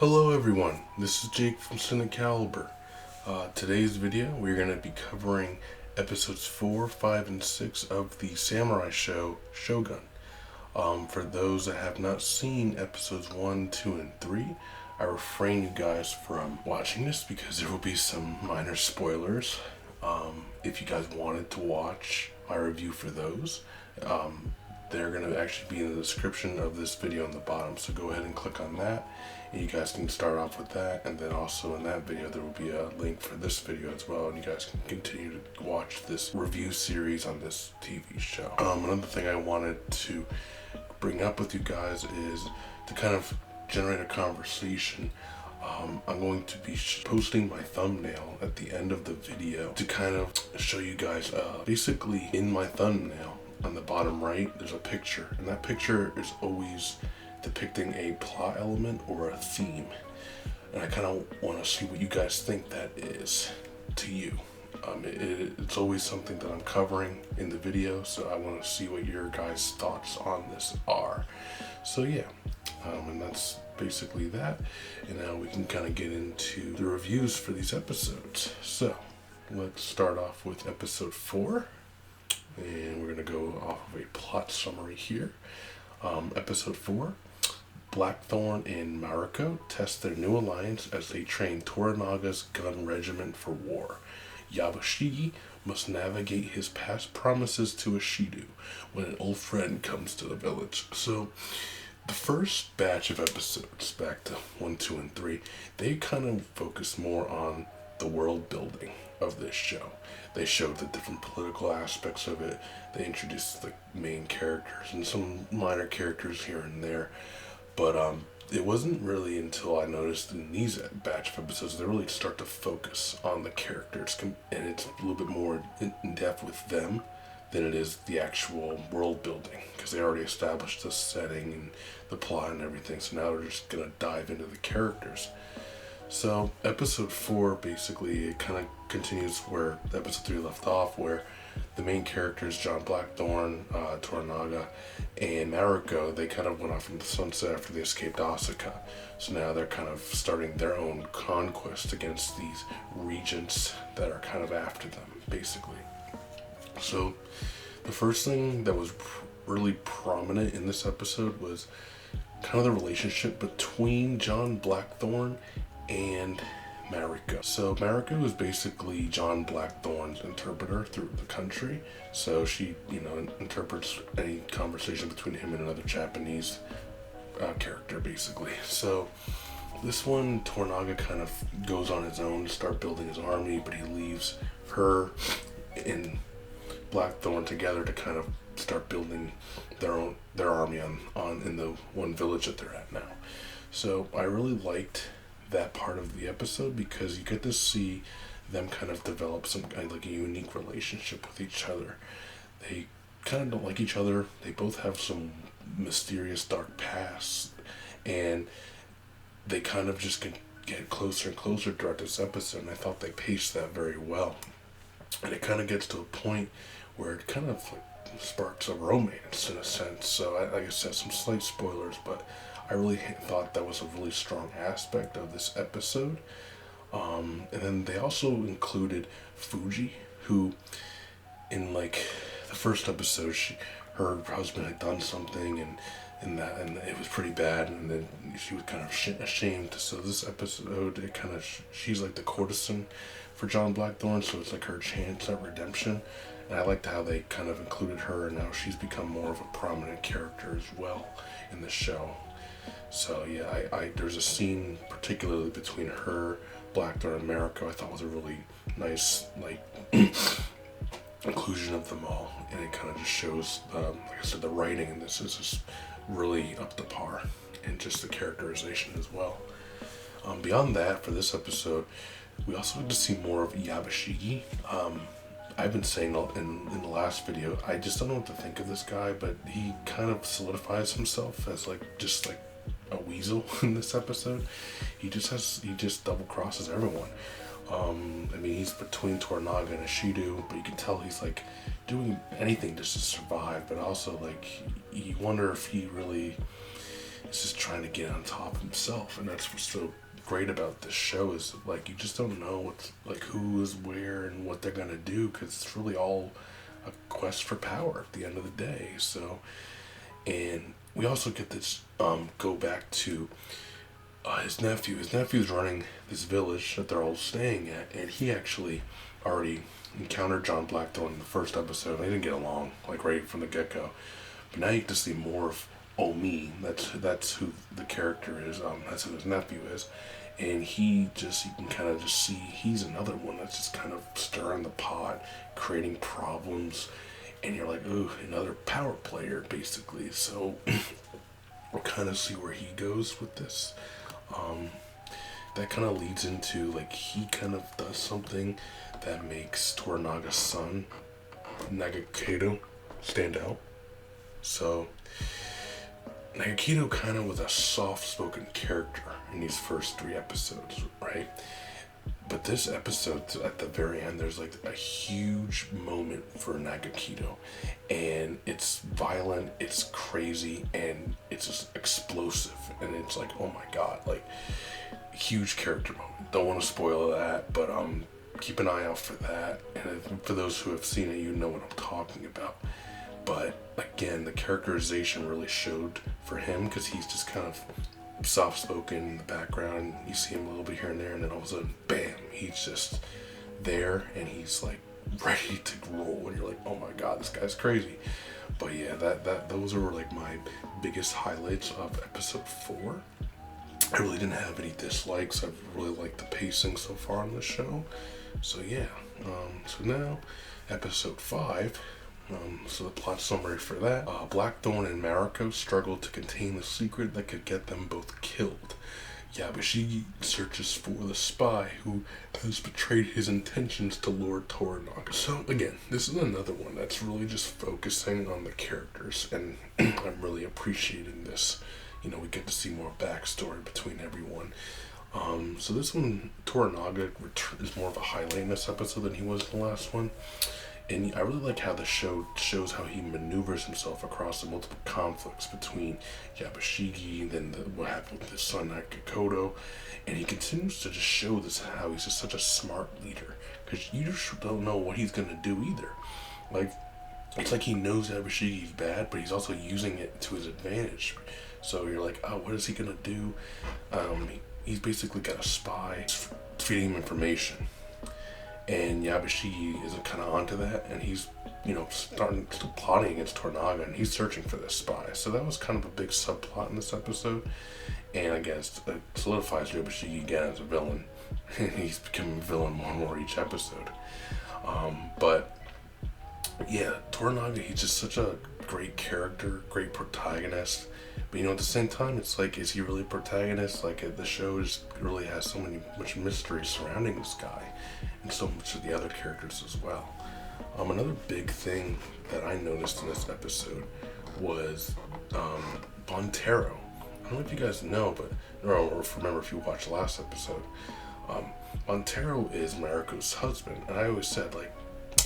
Hello everyone, this is Jake from CINECALIBER. Today's video we're going to be covering episodes 4, 5, and 6 of the samurai show Shogun. For those that have not seen episodes 1, 2, and 3, I refrain you guys from watching this because there will be some minor spoilers. If you guys wanted to watch my review for those, they're going to actually be in the description of this video on the bottom, so go ahead and click on that and you guys can start off with that, and then also in that video there will be a link for this video as well, and you guys can continue to watch this review series on this TV show. Another thing I wanted to bring up with you guys is to kind of generate a conversation. I'm going to be posting my thumbnail at the end of the video to kind of show you guys, basically in my thumbnail on the bottom right there's a picture, and that picture is always depicting a plot element or a theme, and I kind of want to see what you guys think that is to you. It's always something that I'm covering in the video, so I want to see what your guys' thoughts on this are. So yeah, and that's basically that, and now we can kind of get into the reviews for these episodes. So let's start off with episode 4, and we're going to go off of a plot summary here. Episode 4, Blackthorn and Mariko test their new alliance as they train Toranaga's gun regiment for war. Yabashigi must navigate his past promises to Ishido when an old friend comes to the village. So the first batch of episodes, back to 1, 2, and 3, they kind of focus more on the world building of this show. They showed the different political aspects of it. They introduced the main characters and some minor characters here and there. But it wasn't really until I noticed in these batch of episodes they really start to focus on the characters, and it's a little bit more in depth with them than it is the actual world building, because they already established the setting and the plot and everything, so now they're just gonna dive into the characters. So episode 4 basically it kind of continues where episode 3 left off, where the main characters, John Blackthorn, Toranaga, and Mariko, they kind of went off into the sunset after they escaped Asuka. So now they're kind of starting their own conquest against these regents that are kind of after them, basically. So the first thing that was really prominent in this episode was kind of the relationship between John Blackthorn and Mariko. So Mariko is basically John Blackthorn's interpreter through the country. So she, interprets any conversation between him and another Japanese character, basically. So this one, Toranaga kind of goes on his own to start building his army, but he leaves her and Blackthorn together to kind of start building their army in the one village that they're at now. So I really liked that part of the episode because you get to see them kind of develop some kind of like a unique relationship with each other. They kind of don't like each other. They both have some mysterious dark pasts, and they kind of just get closer and closer throughout this episode, and I thought they paced that very well. And it kind of gets to a point where it kind of like sparks a romance in a sense. So like I said, some slight spoilers, but I really thought that was a really strong aspect of this episode. And then they also included Fuji, who in like the first episode, her husband had done something and it was pretty bad, and then she was kind of ashamed. So this episode, she's like the courtesan for John Blackthorn, so it's like her chance at redemption. And I liked how they kind of included her, and now she's become more of a prominent character as well in the show. So yeah, there's a scene particularly between her, Blackthorn, and Mariko I thought was a really nice inclusion of them all, and it kind of just shows, like I said, the writing in this is just really up to par, and just the characterization as well. Beyond that, for this episode, we also get to see more of Yabashigi. I've been saying in the last video, I just don't know what to think of this guy, but he kind of solidifies himself as just like a weasel in this episode. He just double crosses everyone. He's between Toranaga and Ishido, but you can tell he's like doing anything just to survive, but also like you wonder if he really is just trying to get on top of himself. And that's what's so great about this show, is like you just don't know what's like who is where and what they're gonna do, because it's really all a quest for power at the end of the day. So, and we also get this go back to his nephew. His nephew's running this village that they're all staying at, and he actually already encountered John Blackthorne in the first episode. They didn't get along like right from the get-go, but now you get to see more of Omi. That's who the character is. That's who his nephew is, and you can kind of just see he's another one that's just kind of stirring the pot, creating problems, and you're like, ooh, another power player basically. So we'll kind of see where he goes with this. That kind of leads into like he kind of does something that makes Toranaga's son, Nagakito, stand out. So Nagakito kind of was a soft-spoken character in these first 3 episodes, right? But this episode, at the very end, there's like a huge moment for Nagakito, and it's violent, it's crazy, and it's just explosive, and it's like, oh my god, like huge character moment. Don't want to spoil that, but keep an eye out for that. And for those who have seen it, you know what I'm talking about. But again, the characterization really showed for him, because he's just kind of soft-spoken in the background. You see him a little bit here and there, and then all of a sudden, bam, he's just there, and he's like ready to roll, and you're like, oh my god, this guy's crazy. But yeah, those were like my biggest highlights of episode 4. I really didn't have any dislikes. I've really liked the pacing so far on the show. So yeah, so now episode 5. So the plot summary for that: Blackthorn and Mariko struggle to contain the secret that could get them both killed. Yabashigi searches for the spy who has betrayed his intentions to Lord Toranaga. So again, this is another one that's really just focusing on the characters, and I'm really appreciating this. You know, we get to see more backstory between everyone. So this one, Toranaga is more of a highlight in this episode than he was in the last one. And I really like how the show shows how he maneuvers himself across the multiple conflicts between Yabashigi and then what happened with his son Nagakito. And he continues to just show this how he's just such a smart leader, because you just don't know what he's going to do either. Like, it's like he knows Yabashigi's bad, but he's also using it to his advantage. So you're like, oh, what is he going to do? He's basically got a spy feeding him information. And Yabashigi is kind of onto that, and he's, still plotting against Toranaga, and he's searching for this spy. So that was kind of a big subplot in this episode, and I guess it solidifies Yabashigi again as a villain. He's becoming a villain more and more each episode. But yeah, Toranaga, he's just such a great character, great protagonist. But at the same time, it's like, is he really a protagonist? Like, the show just really has so much mystery surrounding this guy, and so much of the other characters as well. Another big thing that I noticed in this episode was Bontero. I don't know if you guys know, or remember if you watched the last episode. Bontero is Mariko's husband, and I always said, like,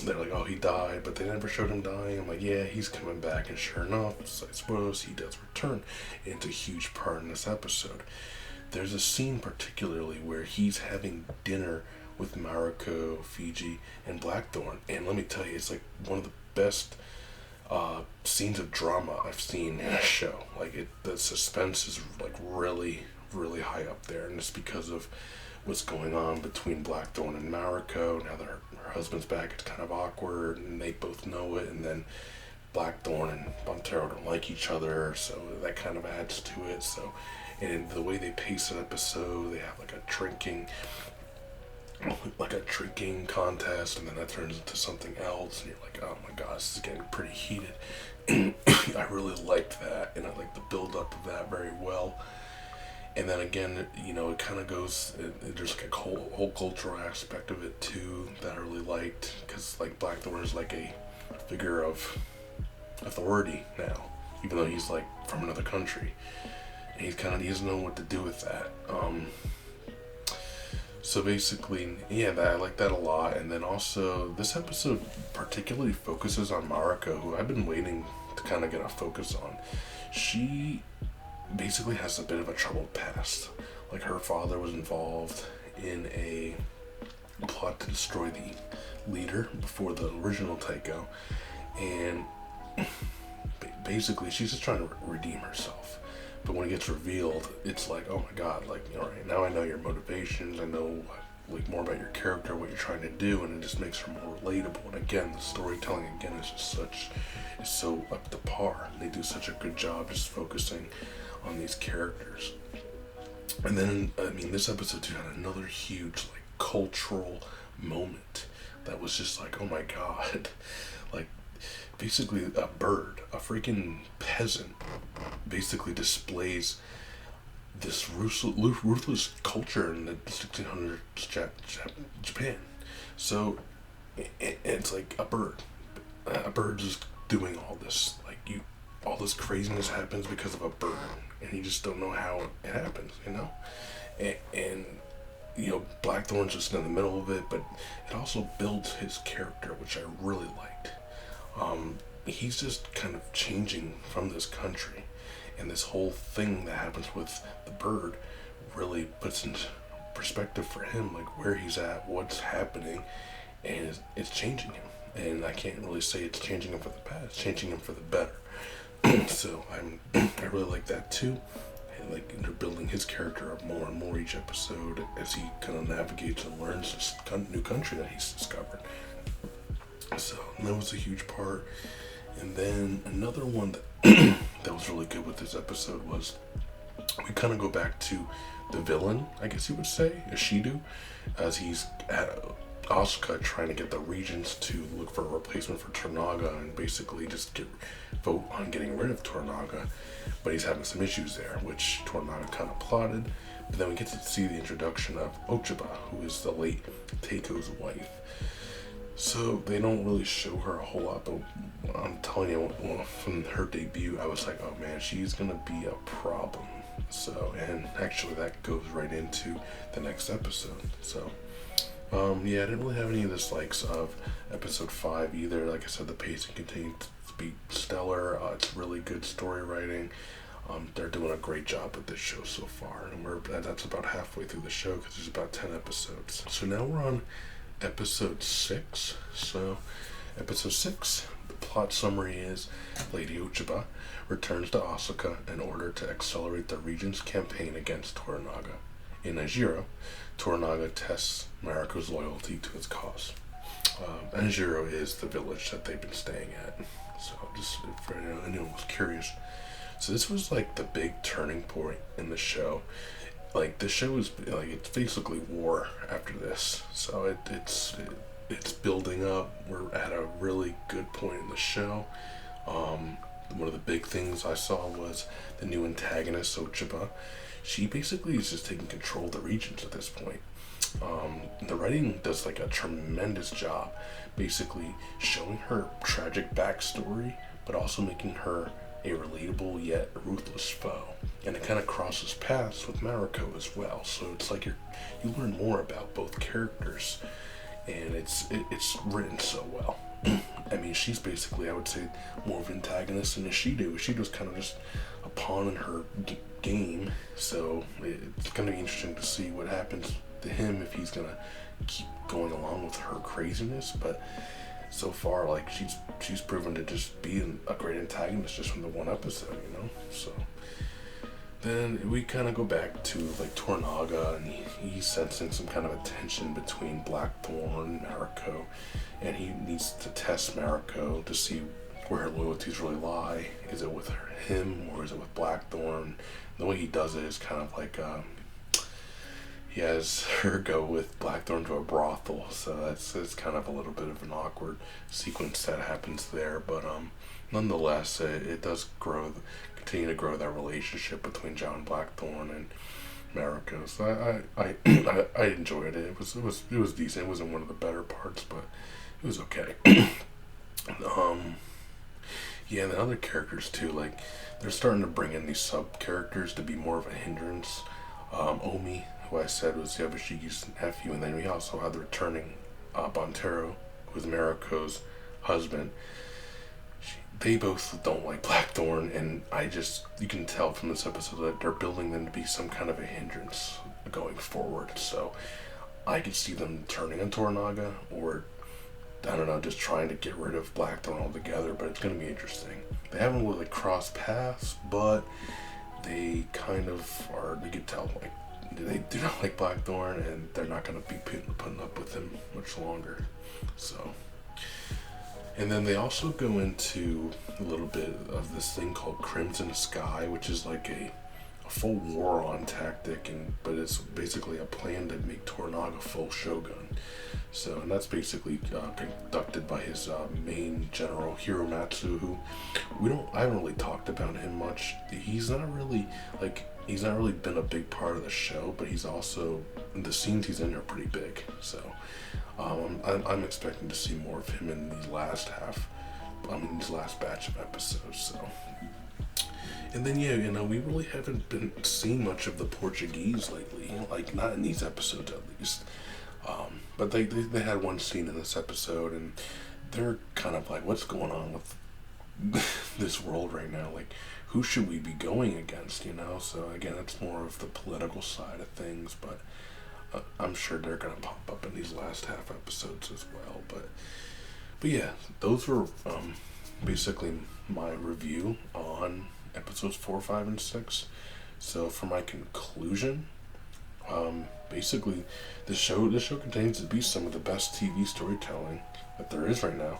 they're like, oh, he died, but they never showed him dying. I'm like, yeah, he's coming back, and sure enough, I suppose he does return. And it's a huge part in this episode. There's a scene particularly where he's having dinner with Mariko, Fiji, and Blackthorn, and let me tell you, it's like one of the best scenes of drama I've seen in a show. Like, the suspense is like really, really high up there, and it's because of what's going on between Blackthorn and Mariko. Now that her husband's back, it's kind of awkward, and they both know it, and then Blackthorn and Bontero don't like each other, so that kind of adds to it. So, and the way they pace an episode, they have like a drinking contest, and then that turns into something else, and you're like, oh my gosh, this is getting pretty heated. I really liked that, and I liked the build up of that very well. And then again, it kind of goes, there's like a whole cultural aspect of it too that I really liked, because like Blackthorn is like a figure of authority now, even though he's like from another country, and he doesn't know what to do with that. So basically, yeah, I like that a lot. And then also, this episode particularly focuses on Mariko, who I've been waiting to kind of get a focus on. She basically has a bit of a troubled past. Like, her father was involved in a plot to destroy the leader before the original Taiko, and basically she's just trying to redeem herself. But when it gets revealed, it's like, oh my god, like, all right, now I know your motivations, I know like more about your character, what you're trying to do, and it just makes her more relatable. And again, the storytelling again is just is so up to par. They do such a good job just focusing on these characters. And then, I mean, this episode too had another huge like cultural moment that was just like, oh my god. Like, basically a bird, a freaking peasant, basically displays this ruthless culture in the 1600s Japan. So it's like a bird just doing all this, like, all this craziness happens because of a bird, and you just don't know how it happens, you know. And you know, Blackthorn's just in the middle of it, but it also builds his character, which I really liked. He's just kind of changing from this country, and this whole thing that happens with the bird really puts into perspective for him, like where he's at, what's happening, and it's changing him. And I can't really say it's changing him for the bad, it's changing him for the better. So I really like that too. And like, they're building his character up more and more each episode as he kind of navigates and learns this new country that he's discovered. So that was a huge part. And then another one that that was really good with this episode was, we kind of go back to the villain, I guess you would say, Ishido, as he's at Asuka trying to get the regents to look for a replacement for Toranaga and basically just vote on getting rid of Toranaga. But he's having some issues there, which Toranaga kind of plotted. But then we get to see the introduction of Ochiba, who is the late Teiko's wife. So they don't really show her a whole lot, but I'm telling you, from her debut, I was like, oh man, she's gonna be a problem. So, and actually that goes right into the next episode. So, yeah, I didn't really have any of the dislikes of episode 5 either. Like I said, the pacing continued to be stellar. It's really good story writing. They're doing a great job with this show so far, and that's about halfway through the show because there's about 10 episodes. So now we're on episode 6. So episode 6, the plot summary is Lady Uchiba returns to Asuka in order to accelerate the regent's campaign against Toranaga. In Najiro, Toranaga tests Mariko's loyalty to its cause. Najiro is the village that they've been staying at. So just if anyone was curious. So this was like the big turning point in the show. Like, the show is like, it's basically war after this. So it's building up. We're at a really good point in the show. One of the big things I saw was the new antagonist, Ochiba. She basically is just taking control of the regions at this point. The writing does like a tremendous job, basically showing her tragic backstory, but also making her a relatable yet ruthless foe. And it kind of crosses paths with Mariko as well. So it's like you learn more about both characters, and it's written so well. I mean, she's basically, I would say, more of an antagonist than Ishido. Ishido's kind of just a pawn in her game, so it's going to be interesting to see what happens to him, if he's going to keep going along with her craziness. But so far, like, she's proven to just be a great antagonist just from the one episode, you know? So then we kind of go back to like Toranaga, and he's sensing some kind of a tension between Blackthorn and Mariko, and he needs to test Mariko to see where her loyalties really lie. Is it with him, or is it with Blackthorn? The way he does it is kind of like he has her go with Blackthorn to a brothel, so it's kind of a little bit of an awkward sequence that happens there. But nonetheless, it does continue to grow that relationship between John Blackthorn and Mariko. So I enjoyed it. It was decent. It wasn't one of the better parts, but it was okay. Yeah, and the other characters too, like, they're starting to bring in these sub characters to be more of a hindrance. Omi, who I said was Yabushigi's nephew, and then we also had the returning Bontero, who was Mariko's husband. they both don't like Blackthorn, and you can tell from this episode that they're building them to be some kind of a hindrance going forward. So I could see them turning on Toranaga, or I don't know, just trying to get rid of Blackthorn altogether, but it's going to be interesting. They haven't really crossed paths, but they kind of are, you could tell, like, they do not like Blackthorn, and they're not going to be putting up with him much longer. So, and then they also go into a little bit of this thing called Crimson Sky, which is like a full war on tactic, but it's basically a plan to make Toranaga full Shogun. So, and that's basically conducted by his main general Hiromatsu, who I haven't really talked about him much. He's not really been a big part of the show, but he's also, the scenes he's in are pretty big. So I'm expecting to see more of him in these last batch of episodes. So, and then we really haven't been seeing much of the Portuguese lately, like not in these episodes at least. But they had one scene in this episode, and they're kind of like, what's going on with this world right now? Like, who should we be going against, So again, it's more of the political side of things, but I'm sure they're going to pop up in these last half episodes as well. But yeah, those were basically my review on episodes 4, 5, and 6. So for my conclusion, basically the show contains to be some of the best TV storytelling that there is right now.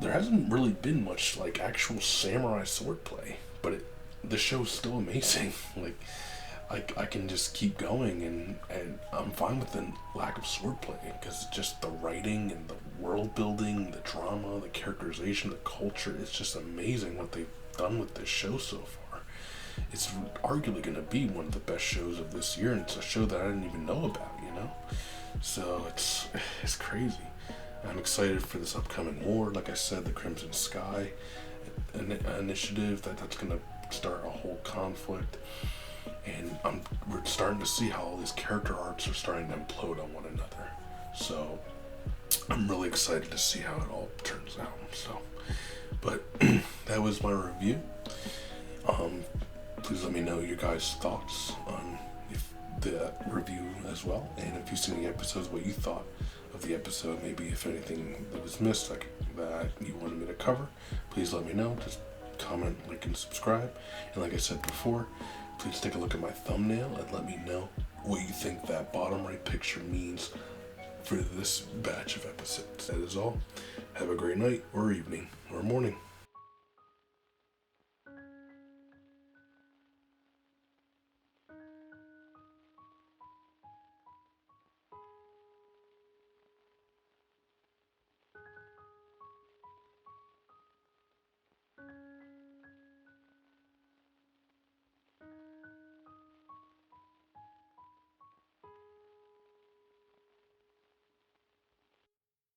There hasn't really been much like actual samurai swordplay, but the show's still amazing. Like I can just keep going, and I'm fine with the lack of swordplay, because just the writing and the world building, the drama, the characterization, the culture, it's just amazing what they've done with this show so far. It's arguably going to be one of the best shows of this year, and it's a show that I didn't even know about, So it's crazy. I'm excited for this upcoming war. Like I said, the Crimson Sky initiative, that's going to start a whole conflict. And we're starting to see how all these character arcs are starting to implode on one another. So I'm really excited to see how it all turns out. So, but that was my review. Please let me know your guys' thoughts on the review as well, and if you've seen the episodes, what you thought of the episode. Maybe if anything that was missed that you wanted me to cover, please let me know. Just comment, like, and subscribe. And like I said before, please take a look at my thumbnail and let me know what you think that bottom right picture means for this batch of episodes. That is all. Have a great night or evening or morning.